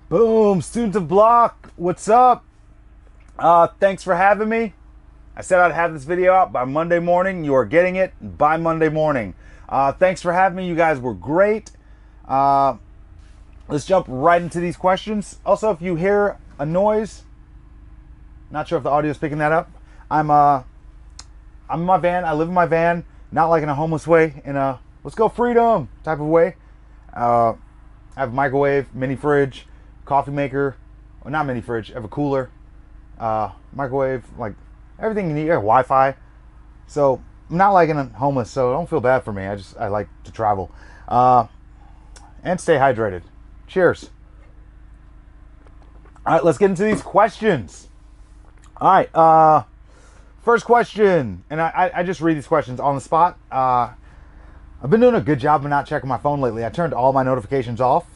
Boom, students of Blach, what's up? Thanks for having me. I said I'd have this video out by Monday morning. You are getting it by Monday morning. Thanks for having me. You guys were great. Let's jump right into these questions. Also, if you hear a noise, not sure if the audio is picking that up. I'm in my van. I live in my van, not like in a homeless way, in a let's go freedom type of way. I have a microwave, mini fridge, coffee maker, well, not mini fridge, I have a cooler, microwave, like everything you need, Wi-Fi. So I'm not like in a homeless, so don't feel bad for me. I like to travel and stay hydrated. Cheers. All right, let's get into these questions. All right, first question, and I just read these questions on the spot. I've been doing a good job of not checking my phone lately. I turned all my notifications off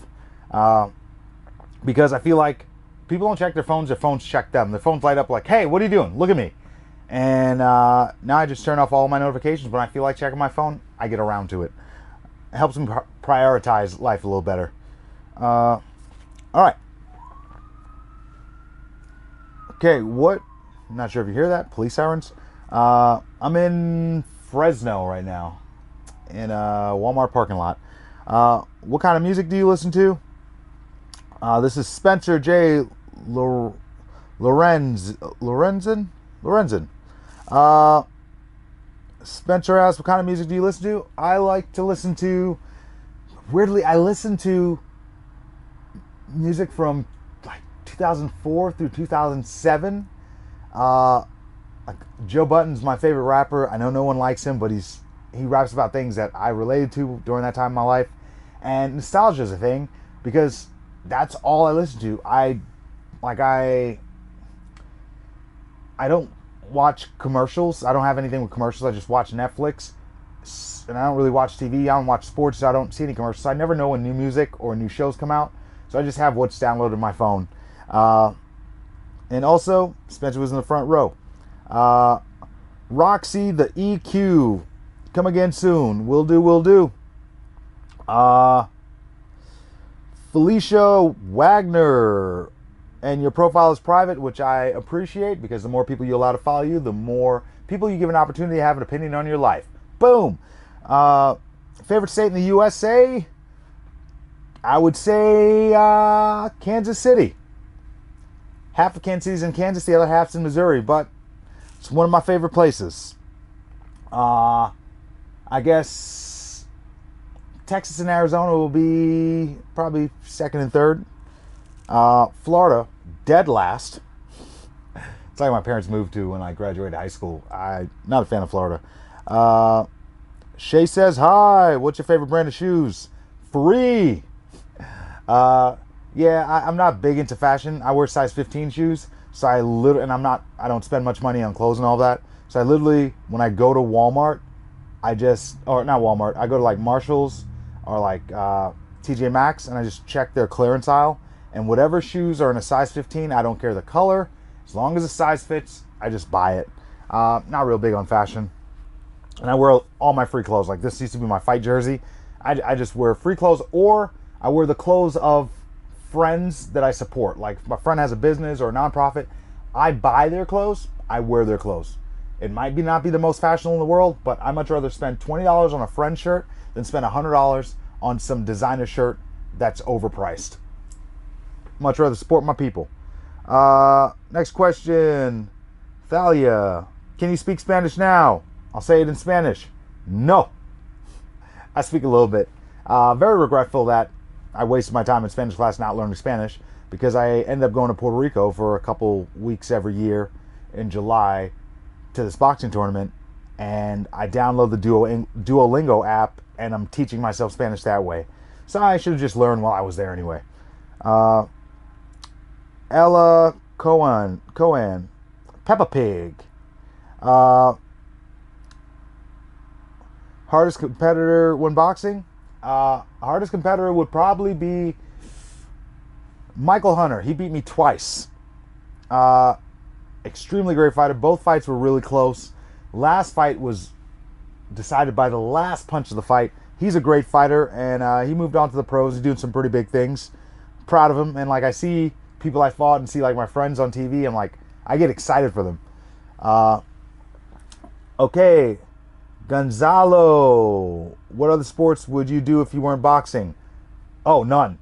because I feel like people don't check their phones check them. Their phones light up like, hey, what are you doing? Look at me. And now I just turn off all my notifications. When I feel like checking my phone, I get around to it. It helps me prioritize life a little better. All right. Okay, what? I'm not sure if you hear that. Police sirens. I'm in Fresno right now, in a Walmart parking lot. What kind of music do you listen to? This is Spencer J. Lorenzen. Spencer asks, what kind of music do you listen to? I like to listen to, weirdly, I listen to music from like 2004 through 2007. Like Joe Budden's my favorite rapper. I know no one likes him, but he raps about things that I related to during that time in my life. And nostalgia is a thing because that's all I listen to. I don't watch commercials. I don't have anything with commercials. I just watch Netflix. And I don't really watch TV. I don't watch sports, so I don't see any commercials. So I never know when new music or new shows come out. So I just have what's downloaded on my phone. And also, Spencer was in the front row. Roxy, the EQ. Come again soon. Will do. Felicia Wagner. And your profile is private, which I appreciate because the more people you allow to follow you, the more people you give an opportunity to have an opinion on your life. Boom. Favorite state in the USA? I would say Kansas City. Half of Kansas City's in Kansas, the other half's in Missouri, but it's one of my favorite places. I guess Texas and Arizona will be probably second and third. Florida, dead last. It's like my parents moved to when I graduated high school. I'm not a fan of Florida. Shay says, hi, what's your favorite brand of shoes? Free. Yeah, I'm not big into fashion. I wear size 15 shoes, so I don't spend much money on clothes and all that. So I literally, when I go to Walmart, I go to like Marshall's or like TJ Maxx, and I just check their clearance aisle. And whatever shoes are in a size 15, I don't care the color. As long as the size fits, I just buy it. Not real big on fashion. And I wear all my free clothes. Like this used to be my fight jersey. I just wear free clothes, or I wear the clothes of friends that I support. Like if my friend has a business or a nonprofit, I buy their clothes, I wear their clothes. It might not be the most fashionable in the world, but I'd much rather spend $20 on a friend shirt than spend $100 on some designer shirt that's overpriced. Much rather support my people. Next question. Thalia, can you speak Spanish now? I'll say it in Spanish. No. I speak a little bit. Very regretful that I wasted my time in Spanish class not learning Spanish because I ended up going to Puerto Rico for a couple weeks every year in July to this boxing tournament, and I download the Duolingo app and I'm teaching myself Spanish that way. So I should have just learned while I was there anyway. Ella Cohen, Peppa Pig. Hardest competitor when boxing? Hardest competitor would probably be Michael Hunter. He beat me twice. Extremely great fighter. Both fights were really close. Last fight was decided by the last punch of the fight. he's a great fighter, and he moved on to the pros. He's doing some pretty big things. Proud of him. And like I see people I fought and see like my friends on TV, I'm like, I get excited for them. Okay, Gonzalo, what other sports would you do if you weren't boxing? Oh, none.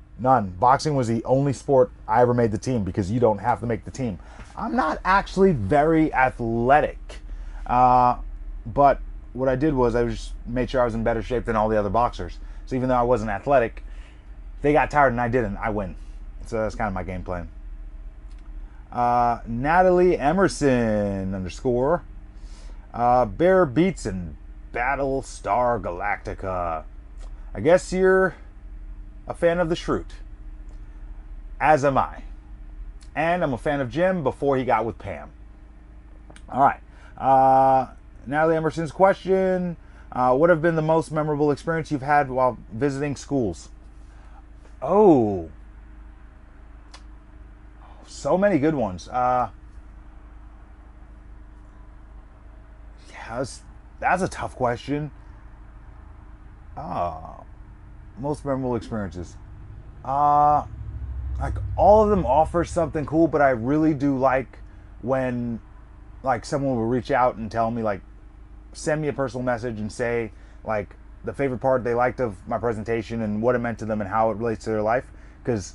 Boxing was the only sport I ever made the team because you don't have to make the team. I'm not actually very athletic. But what I did was I just made sure I was in better shape than all the other boxers. So even though I wasn't athletic, they got tired and I didn't. I win. So that's kind of my game plan. Natalie Emerson _ Bear Beats and Battlestar Galactica. I guess you're a fan of the Shroot. As am I. And I'm a fan of Jim before he got with Pam. All right. Natalie Emerson's question. What have been the most memorable experience you've had while visiting schools? Oh. So many good ones. That's a tough question. Most memorable experiences. Like all of them offer something cool, but I really do like when like someone will reach out and tell me, like, send me a personal message and say like the favorite part they liked of my presentation and what it meant to them and how it relates to their life. Because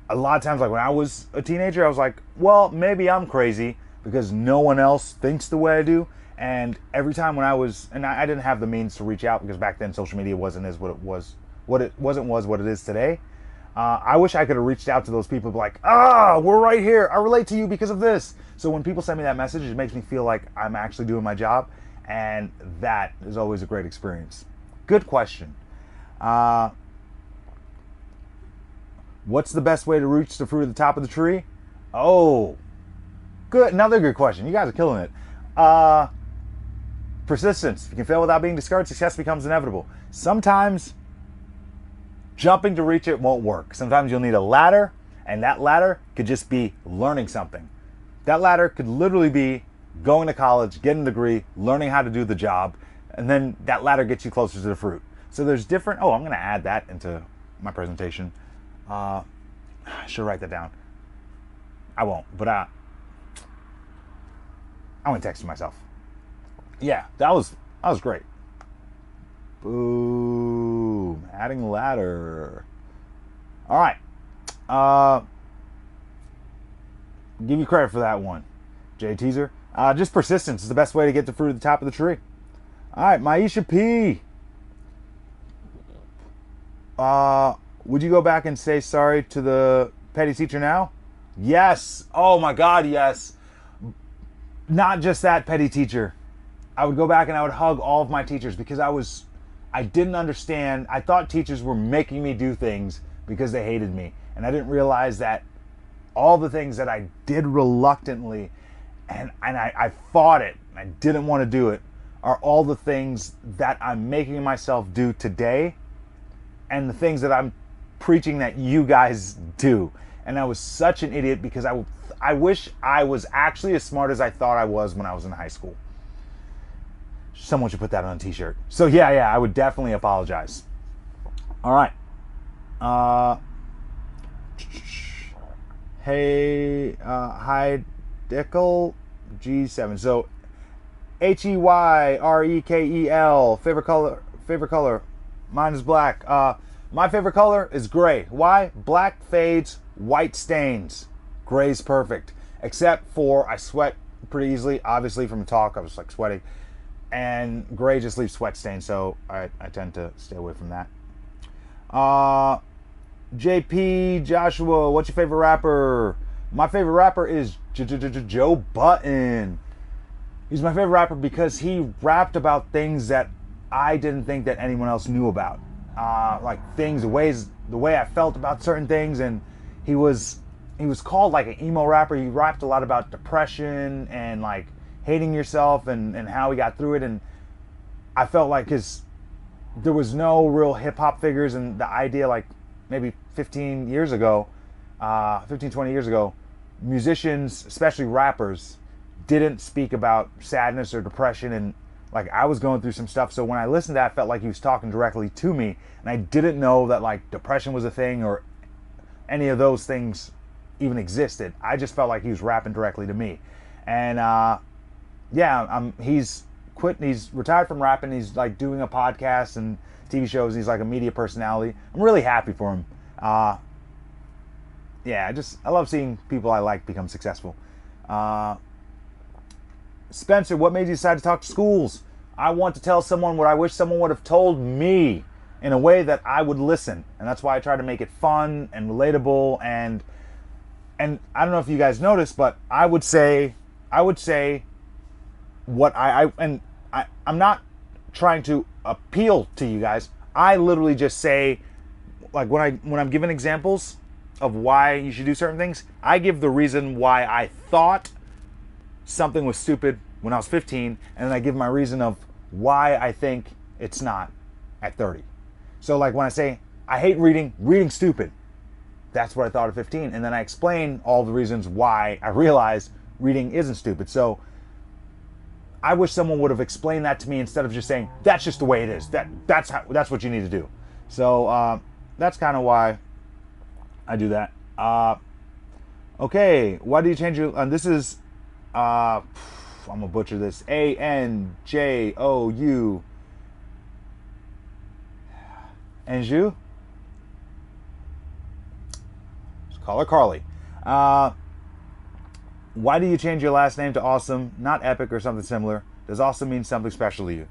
a lot of times, like when I was a teenager, I was like, well, maybe I'm crazy because no one else thinks the way I do. And every time when I didn't have the means to reach out because back then social media wasn't what it is today. I wish I could have reached out to those people, like, we're right here. I relate to you because of this. So when people send me that message, it makes me feel like I'm actually doing my job. And that is always a great experience. Good question. What's the best way to reach the fruit at the top of the tree? Oh, good. Another good question. You guys are killing it. Persistence. If you can fail without being discouraged, success becomes inevitable. Sometimes jumping to reach it won't work. Sometimes you'll need a ladder, and that ladder could just be learning something. That ladder could literally be going to college, getting a degree, learning how to do the job, and then that ladder gets you closer to the fruit. So there's different, I'm going to add that into my presentation. I should write that down. I won't, but I'm going to text it myself. Yeah, that was great. Boom. Adding ladder. All right. Give you credit for that one, Jay Teaser. Just persistence is the best way to get the fruit at the top of the tree. All right, Maisha P. Would you go back and say sorry to the petty teacher now? Yes. Oh my God, yes. Not just that petty teacher. I would go back and I would hug all of my teachers because I didn't understand. I thought teachers were making me do things because they hated me. And I didn't realize that all the things that I did reluctantly and I fought it, I didn't want to do it, are all the things that I'm making myself do today and the things that I'm preaching that you guys do. And I was such an idiot because I wish I was actually as smart as I thought I was when I was in high school. Someone should put that on a t-shirt. So yeah, I would definitely apologize. All right. Hey, Heidekel G7. So Heyrekel. Favorite color. Mine is black. My favorite color is gray. Why? Black fades, white stains. Gray's perfect. Except for I sweat pretty easily. Obviously from the talk I was like sweating. And gray just leaves sweat stains, so I tend to stay away from that. JP Joshua, what's your favorite rapper? My favorite rapper is Joe Budden. He's my favorite rapper because he rapped about things that I didn't think that anyone else knew about. Like things, the way I felt about certain things, and he was called like an emo rapper. He rapped a lot about depression and like hating yourself and how he got through it. And I felt like there was no real hip hop figures, and the idea like maybe 20 years ago, musicians, especially rappers, didn't speak about sadness or depression and like I was going through some stuff. So when I listened to that, I felt like he was talking directly to me, and I didn't know that like depression was a thing or any of those things even existed. I just felt like he was rapping directly to me. And yeah, he's quit. He's retired from rapping. He's like doing a podcast and TV shows. He's like a media personality. I'm really happy for him. Yeah, I love seeing people I like become successful. Spencer, what made you decide to talk to schools? I want to tell someone what I wish someone would have told me in a way that I would listen. And that's why I try to make it fun and relatable. And I don't know if you guys noticed, but I would say what I'm not trying to appeal to you guys. I literally just say, like when I'm giving examples of why you should do certain things, I give the reason why I thought something was stupid when I was 15, and then I give my reason of why I think it's not at 30. So like when I say I hate reading's stupid, that's what I thought at 15, and then I explain all the reasons why I realized reading isn't stupid. So I wish someone would have explained that to me instead of just saying that's just the way it is. That's what you need to do. So that's kind of why I do that. Okay, why do you change your? And this is, I'm gonna butcher this. Anjou. Anjou. Let's call her Carly. Why do you change your last name to Awesome, not Epic or something similar? Does Awesome mean something special to you?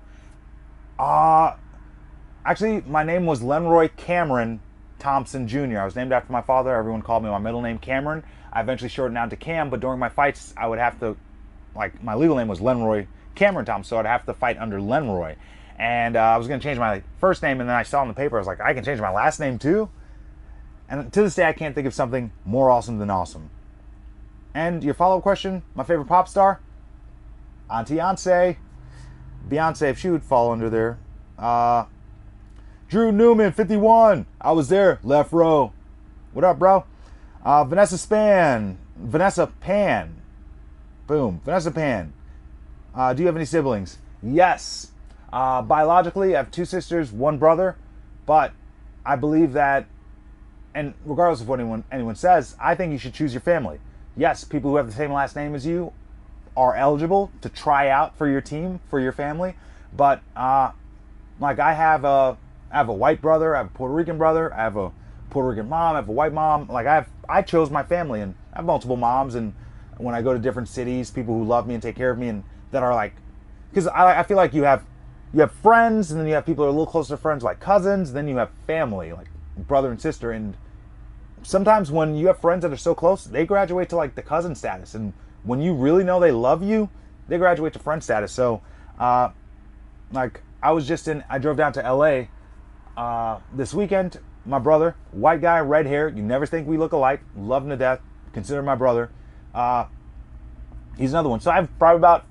Actually, my name was Lenroy Cameron Thompson Jr. I was named after my father. Everyone called me my middle name Cameron. I eventually shortened down to Cam, but during my fights, I would have to, like, my legal name was Lenroy Cameron Thompson, so I'd have to fight under Lenroy. And I was going to change my first name, and then I saw in the paper, I was like, I can change my last name too? And to this day, I can't think of something more awesome than awesome. And your follow-up question, my favorite pop star? Auntie Beyonce. Beyonce, if she would fall under there. Drew Newman, 51. I was there, left row. What up, bro? Vanessa Pan. Boom, Vanessa Pan. Do you have any siblings? Yes. Biologically, I have 2 sisters, 1 brother. But I believe that, and regardless of what anyone says, I think you should choose your family. Yes, people who have the same last name as you are eligible to try out for your team, for your family. But like I have a white brother, I have a Puerto Rican brother, I have a Puerto Rican mom, I have a white mom. Like I chose my family, and I have multiple moms. And when I go to different cities, people who love me and take care of me, and that are like, because I feel like you have friends, and then you have people who are a little closer to friends, like cousins. Then you have family, like brother and sister. And sometimes when you have friends that are so close, they graduate to like the cousin status. And when you really know they love you, they graduate to friend status. So, like I drove down to LA this weekend. My brother, white guy, red hair. You never think we look alike. Love him to death. Consider my brother. He's another one. So I have probably about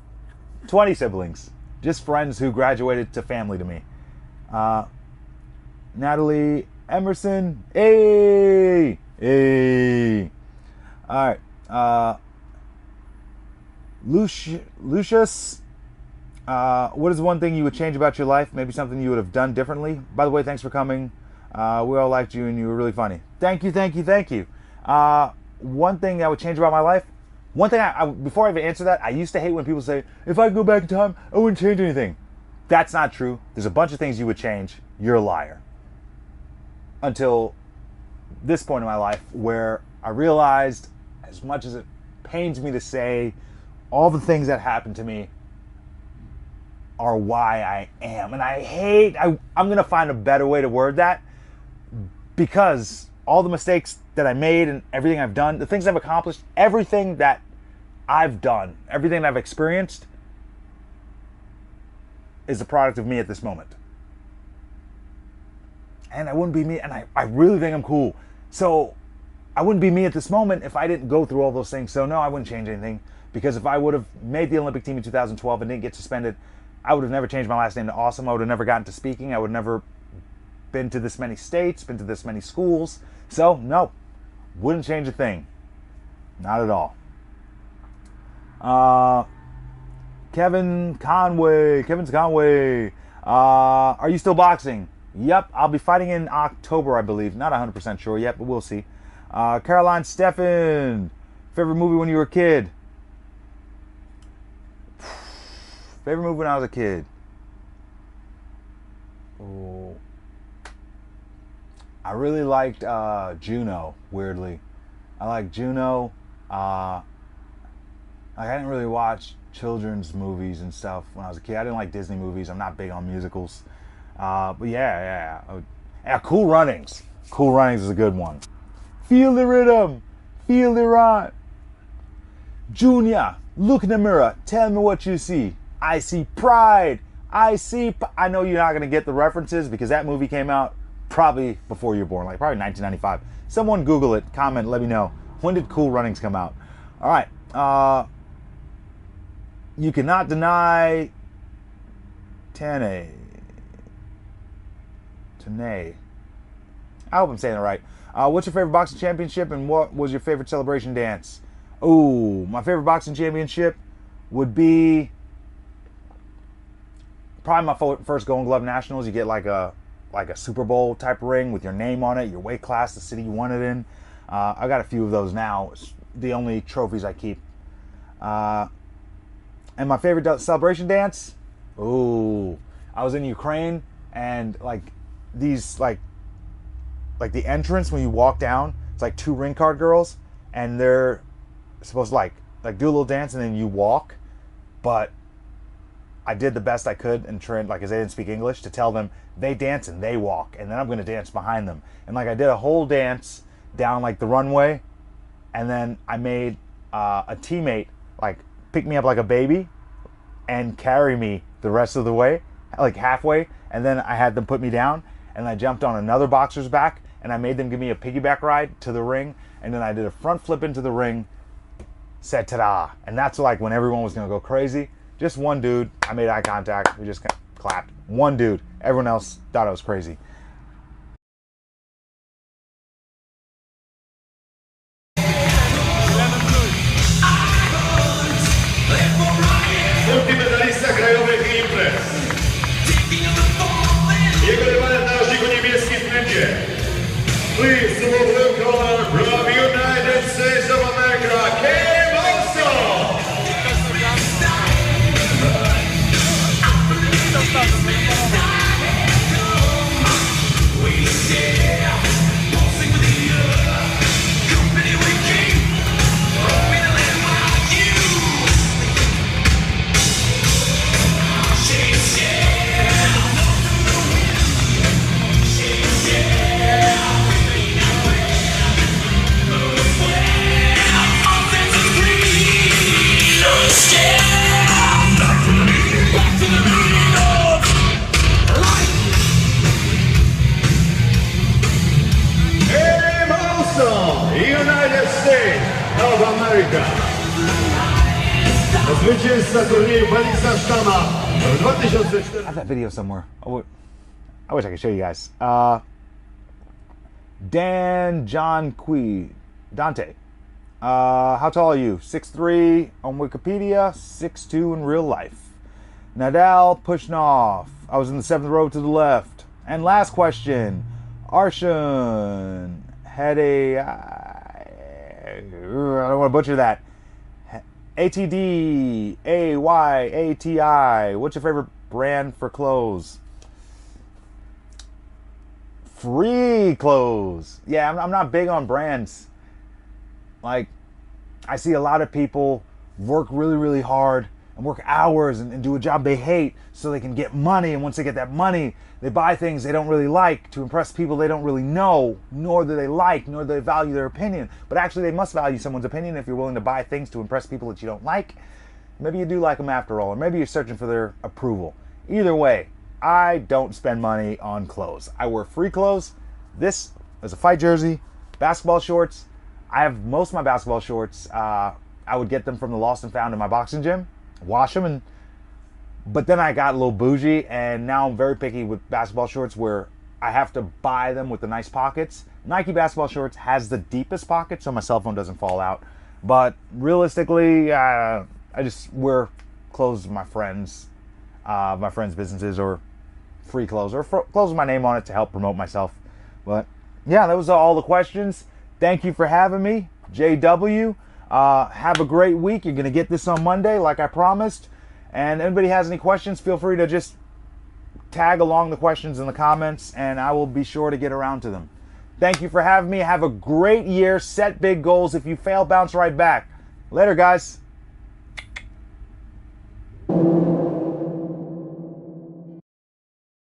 20 siblings. Just friends who graduated to family to me. Natalie Emerson. Hey. All right. Lucius. What is one thing you would change about your life? Maybe something you would have done differently? By the way, thanks for coming. We all liked you, and you were really funny. Thank you. One thing I would change about my life. One thing before I even answer that, I used to hate when people say, if I could go back in time, I wouldn't change anything. That's not true. There's a bunch of things you would change. You're a liar. Until this point in my life where I realized, as much as it pains me to say, all the things that happened to me are why I am. And I'm going to find a better way to word that, because all the mistakes that I made and everything I've done, the things I've accomplished, everything that I've done, everything that I've experienced is a product of me at this moment. And I wouldn't be me, and I really think I'm cool. So I wouldn't be me at this moment if I didn't go through all those things. So no, I wouldn't change anything, because if I would have made the Olympic team in 2012 and didn't get suspended, I would have never changed my last name to Awesome. I would have never gotten to speaking. I would have never been to this many states, been to this many schools. So no, wouldn't change a thing. Not at all. Kevin Conway. Kevin's Conway. Are you still boxing? Yep, I'll be fighting in October, I believe. Not 100% sure yet, but we'll see. Caroline Steffen. Favorite movie when you were a kid? Favorite movie when I was a kid? Oh, I really liked Juno, weirdly. I like Juno. I didn't really watch children's movies and stuff when I was a kid. I didn't like Disney movies. I'm not big on musicals. But yeah. Cool Runnings. Cool Runnings is a good one. Feel the rhythm. Feel the rhyme. Junior, look in the mirror. Tell me what you see. I see pride. I know you're not going to get the references because that movie came out probably before you were born, like probably 1995. Someone Google it, comment, let me know. When did Cool Runnings come out? All right. You cannot deny Tane. I hope I'm saying it right. What's your favorite boxing championship and what was your favorite celebration dance? Oh, my favorite boxing championship would be probably my first Golden Glove Nationals. You get like a Super Bowl type ring with your name on it, your weight class, the city you won it in. I got a few of those now. It's the only trophies I keep. And my favorite celebration dance? Ooh, I was in Ukraine and like these like the entrance when you walk down, it's like two ring card girls and they're supposed to like do a little dance and then you walk. But I did the best I could and trained, like, as they didn't speak English, to tell them they dance and they walk and then I'm going to dance behind them. And like I did a whole dance down like the runway and then I made a teammate like pick me up like a baby and carry me the rest of the way, like halfway, and then I had them put me down and I jumped on another boxer's back and I made them give me a piggyback ride to the ring and then I did a front flip into the ring, said ta-da, and that's like when everyone was gonna go crazy. Just one dude, I made eye contact, we just clapped. One dude, everyone else thought I was crazy. Multimedalista krajowych imprez. Jego rywalem na rożniku niebieskim będzie. Please welcome from United States of America, Kim Olson. United States of America. Zwycięzca turnieju Felixa Sztama w 2004. I have that video somewhere. I wish I could show you guys. Dan John Kui Dante. How tall are you? 6'3" on Wikipedia, 6'2" in real life. Nadal Pushnoff. I was in the 7th row to the left. And last question. Arshan had I don't want to butcher that. ATDAYATI. What's your favorite brand for clothes? Free clothes. Yeah, I'm not big on brands. Like, I see a lot of people work really, really hard and work hours and do a job they hate so they can get money. And once they get that money, they buy things they don't really like to impress people they don't really know, nor do they like, nor do they value their opinion. But actually, they must value someone's opinion if you're willing to buy things to impress people that you don't like. Maybe you do like them after all, or maybe you're searching for their approval. Either way, I don't spend money on clothes. I wear free clothes. This is a fight jersey, basketball shorts. I have most of my basketball shorts. I would get them from the Lost and Found in my boxing gym, wash them, but then I got a little bougie, and now I'm very picky with basketball shorts where I have to buy them with the nice pockets. Nike basketball shorts has the deepest pockets, so my cell phone doesn't fall out. But realistically, I just wear clothes my friends' businesses, or free clothes, or clothes with my name on it to help promote myself. But yeah, that was all the questions. Thank you for having me, JW. Have a great week. You're going to get this on Monday, like I promised. And anybody has any questions, feel free to just tag along the questions in the comments, and I will be sure to get around to them. Thank you for having me. Have a great year. Set big goals. If you fail, bounce right back. Later, guys.